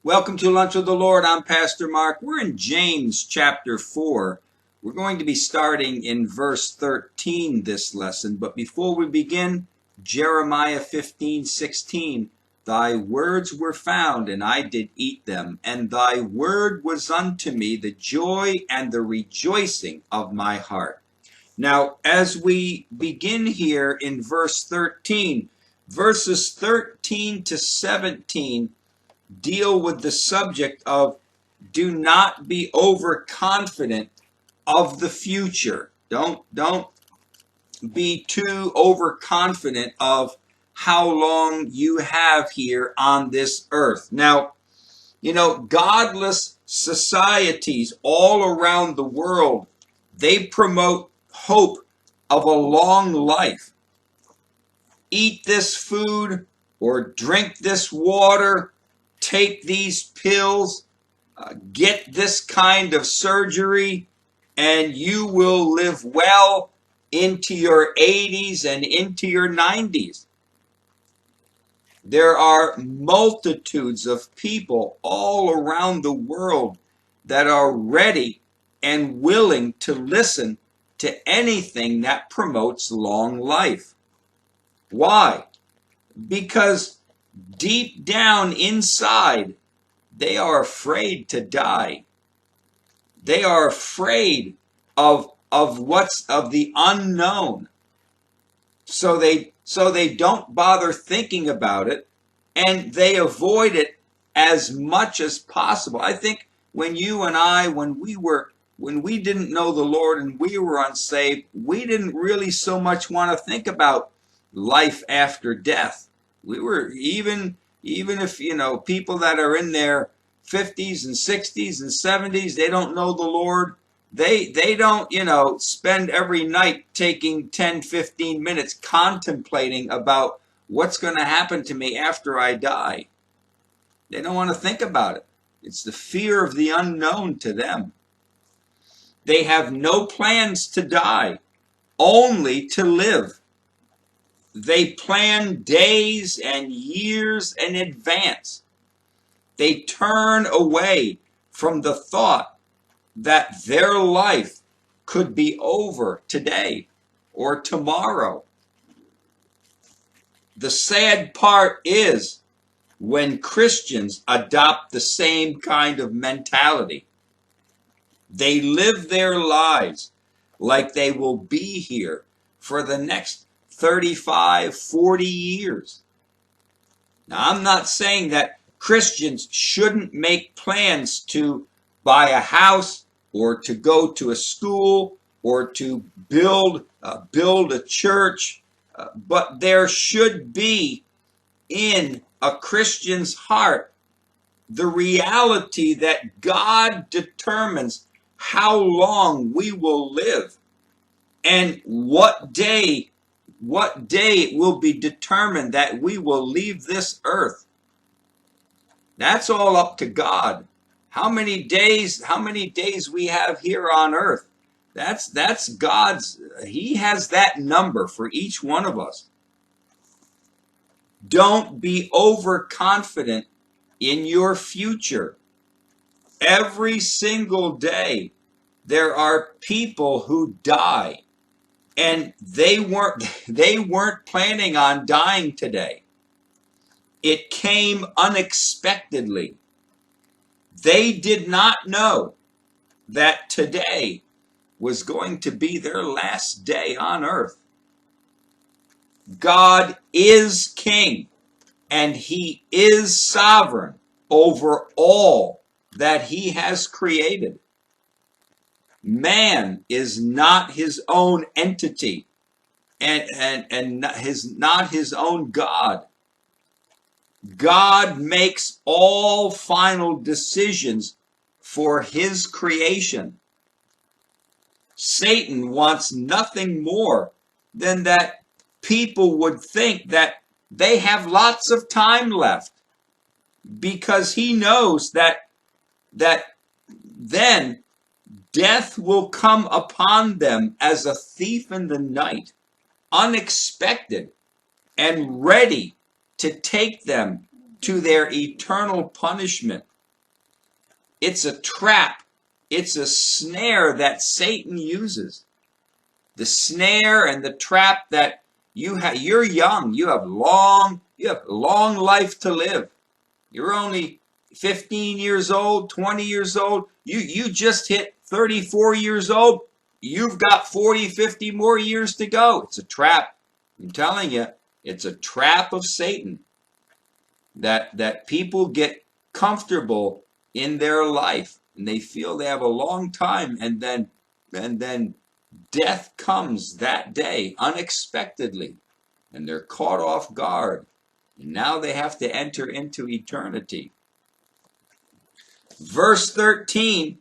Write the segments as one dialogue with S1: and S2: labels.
S1: Welcome to Lunch with the Lord. I'm Pastor Mark. We're in James chapter 4. We're going to be starting in verse 13 this lesson. But before we begin, Jeremiah 15:16. Thy words were found, and I did eat them, and thy word was unto me the joy and the rejoicing of my heart. Now, as we begin here in verse 13, verses 13 to 17 deal with the subject of do not be overconfident of the future. Don't be too overconfident of how long you have here on this earth. Now, godless societies all around the world, they promote hope of a long life. Eat this food or drink this water, take these pills, get this kind of surgery, and you will live well into your 80s and into your 90s. There are multitudes of people all around the world that are ready and willing to listen to anything that promotes long life. Why? Because deep down inside, they are afraid to die. They are afraid of the unknown. So they don't bother thinking about it, and they avoid it as much as possible. I think when you and I, when we didn't know the Lord and we were unsaved, we didn't really so much want to think about life after death. We were even if people that are in their 50s and 60s and 70s, they don't know the Lord. They don't spend every night taking 10-15 minutes contemplating about what's going to happen to me after I die. They don't want to think about it. It's the fear of the unknown to them. They have no plans to die, only to live. They plan days and years in advance. They turn away from the thought that their life could be over today or tomorrow. The sad part is when Christians adopt the same kind of mentality. They live their lives like they will be here for the next 35, 40 years. Now, I'm not saying that Christians shouldn't make plans to buy a house or to go to a school or to build a church, but there should be in a Christian's heart the reality that God determines how long we will live, and what day it will be determined that we will leave this earth. That's all up to God. How many days we have here on earth? That's God's. He has that number for each one of us. Don't be overconfident in your future. Every single day there are people who die, and they weren't planning on dying today. It came unexpectedly. They did not know that today was going to be their last day on earth. God is king, and he is sovereign over all that he has created. Man is not his own entity and not his own God. God makes all final decisions for his creation. Satan wants nothing more than that people would think that they have lots of time left, because he knows that then death will come upon them as a thief in the night, unexpected, and ready to take them to their eternal punishment It's a trap. It's a snare that Satan uses. The snare and the trap that you're young. You have long life to live. You're only 15 years old, 20 years old. You just hit 34 years old. You've got 40, 50 more years to go. It's a trap. I'm telling you, it's a trap of Satan that people get comfortable in their life and they feel they have a long time, and then death comes that day unexpectedly and they're caught off guard, and now they have to enter into eternity. Verse 13,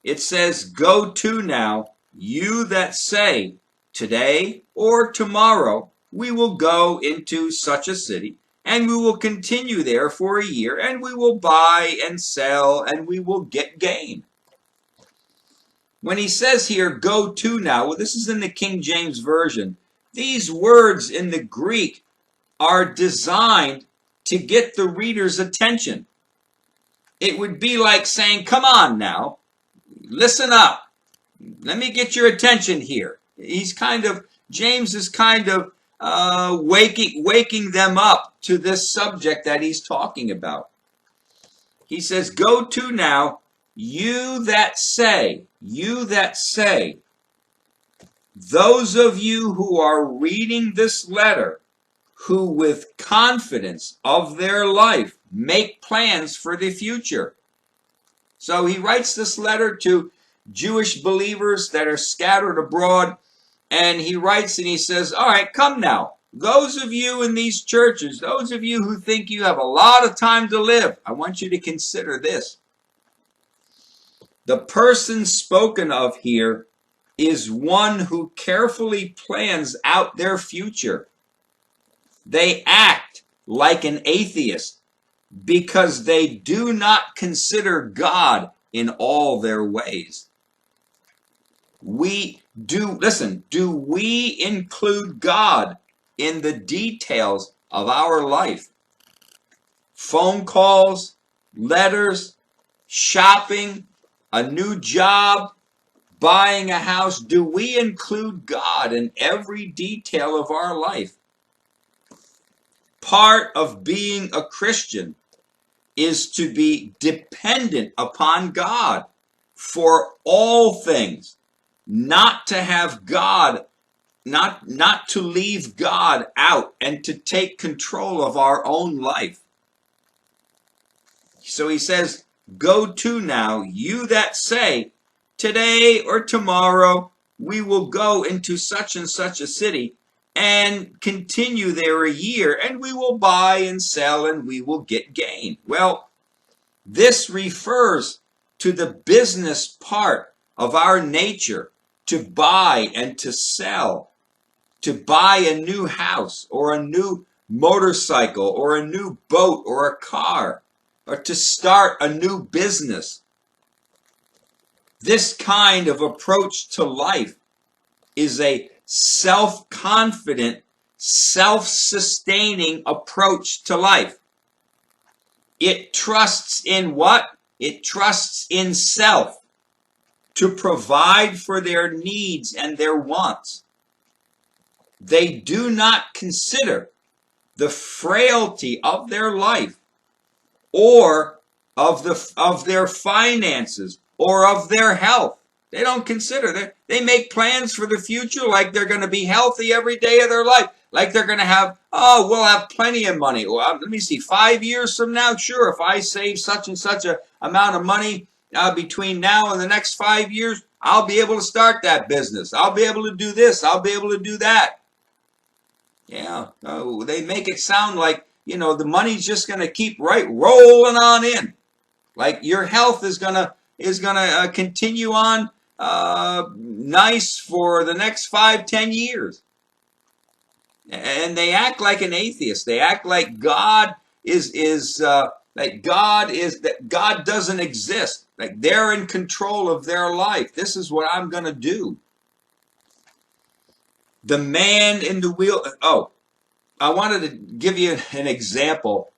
S1: it says, "Go to now, you that say, today or tomorrow we will go into such a city, and we will continue there for a year, and we will buy and sell, and we will get gain." When he says here, "go to now," well, this is in the King James Version. These words in the Greek are designed to get the reader's attention. It would be like saying, "Come on now, listen up. Let me get your attention here." James is kind of waking them up to this subject that he's talking about. He says, "Go to now, you that say," those of you who are reading this letter, who with confidence of their life make plans for the future. So he writes this letter to Jewish believers that are scattered abroad, and he writes and he says, all right, come now. Those of you in these churches, those of you who think you have a lot of time to live, I want you to consider this. The person spoken of here is one who carefully plans out their future. They act like an atheist because they do not consider God in all their ways. Do we include God in the details of our life? Phone calls, letters, shopping, a new job, buying a house. Do we include God in every detail of our life? Part of being a Christian is to be dependent upon God for all things, not to have God, not to leave God out and to take control of our own life. So he says, go to now, you that say, today or tomorrow we will go into such and such a city and continue there a year, and we will buy and sell and we will get gain. Well, this refers to the business part of our nature, to buy and to sell, to buy a new house or a new motorcycle or a new boat or a car, or to start a new business. This kind of approach to life is a self-confident, self-sustaining approach to life. It trusts in what? It trusts in self to provide for their needs and their wants. They do not consider the frailty of their life or of their finances or of their health. They don't consider that. They make plans for the future like they're going to be healthy every day of their life. Like they're going to have, we'll have plenty of money. Well, let me see, 5 years from now, sure, if I save such and such a amount of money between now and the next 5 years, I'll be able to start that business. I'll be able to do this. I'll be able to do that. Yeah, they make it sound like, the money's just going to keep rolling on in. Like your health is going to continue on nice for the next 5-10 years. And they act like an atheist. They act like God that God doesn't exist. Like they're in control of their life. This is what I'm going to do. The man in the wheel. Oh, I wanted to give you an example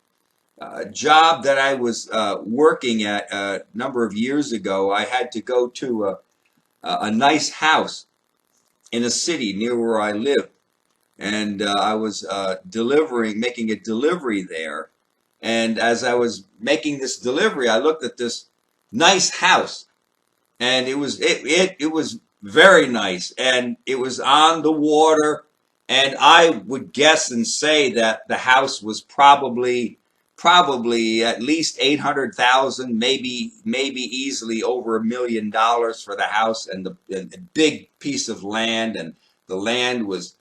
S1: job that I was working at a number of years ago, I had to go to a nice house in a city near where I live. And I was making a delivery there. And as I was making this delivery, I looked at this nice house, and it was very nice, and it was on the water, and I would guess and say that the house was probably at least 800,000, maybe easily over $1 million for the house, and the big piece of land, and the land was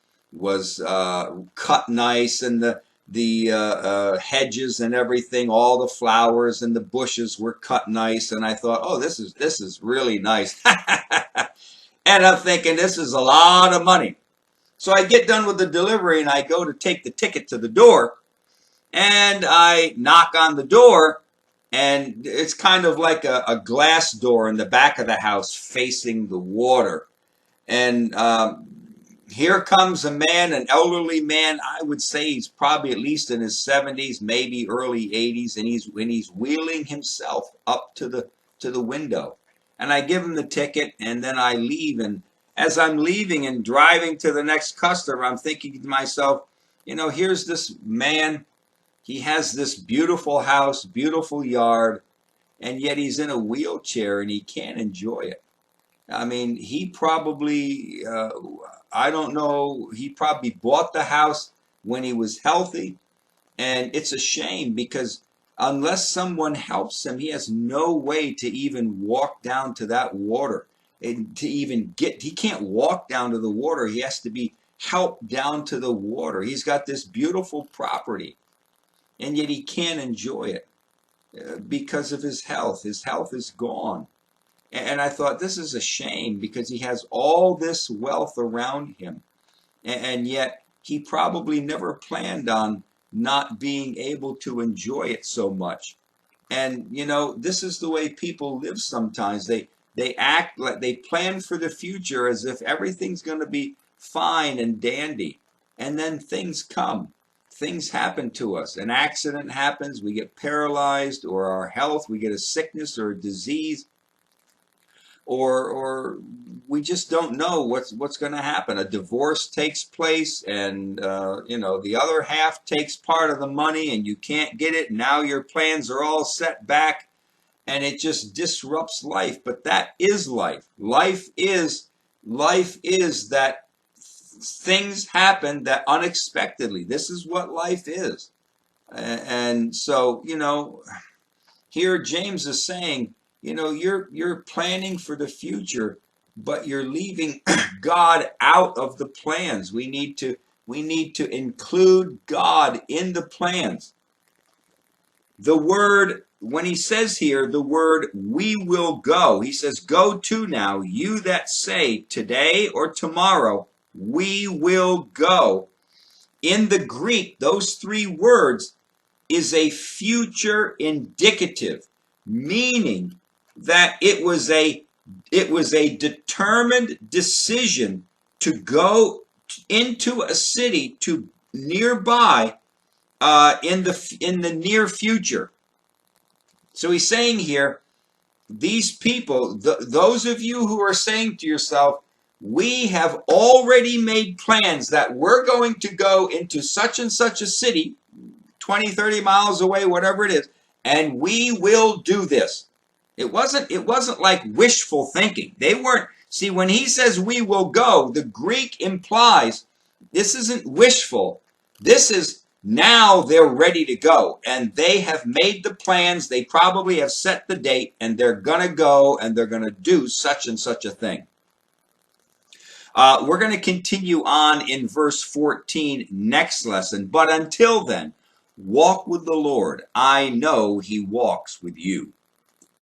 S1: cut nice, and the hedges and everything, all the flowers and the bushes were cut nice, and I thought, oh, this is really nice. And I'm thinking, this is a lot of money. So I get done with the delivery and I go to take the ticket to the door, and I knock on the door, and it's kind of like a glass door in the back of the house facing the water. And here comes a man, an elderly man. I would say he's probably at least in his 70s, maybe early 80s, and he's wheeling himself up to the window. And I give him the ticket, and then I leave. And as I'm leaving and driving to the next customer, I'm thinking to myself, here's this man. He has this beautiful house, beautiful yard, and yet he's in a wheelchair and he can't enjoy it. I mean, he probably, I don't know, he probably bought the house when he was healthy. And it's a shame because unless someone helps him, he has no way to even walk down to that water. And he can't walk down to the water. He has to be helped down to the water. He's got this beautiful property, and yet he can't enjoy it because of his health. His health is gone. And I thought, this is a shame because he has all this wealth around him. And yet he probably never planned on not being able to enjoy it so much. And, this is the way people live sometimes. They act like they plan for the future as if everything's going to be fine and dandy. And then things come. Things happen to us. An accident happens. We get paralyzed, or our health, we get a sickness or a disease, or we just don't know what's going to happen. A divorce takes place, and the other half takes part of the money, and you can't get it. Now your plans are all set back, and it just disrupts life. But that is life. Life is that things happen that unexpectedly. This is what life is. And so, here James is saying, you're planning for the future, but you're leaving God out of the plans. We need to include God in the plans. The word, when he says here, the word we will go, he says, go to now, you that say today or tomorrow, we will go. In the Greek, those three words is a future indicative, meaning that it was a determined decision to go into a city to nearby in the near future. So he's saying here, these people, those of you who are saying to yourself, we have already made plans that we're going to go into such and such a city, 20, 30 miles away, whatever it is, and we will do this. It wasn't like wishful thinking. They weren't, see, when he says we will go, the Greek implies this isn't wishful. This is now they're ready to go, and they have made the plans. They probably have set the date, and they're going to go, and they're going to do such and such a thing. We're going to continue on in verse 14 next lesson. But until then, walk with the Lord. I know he walks with you.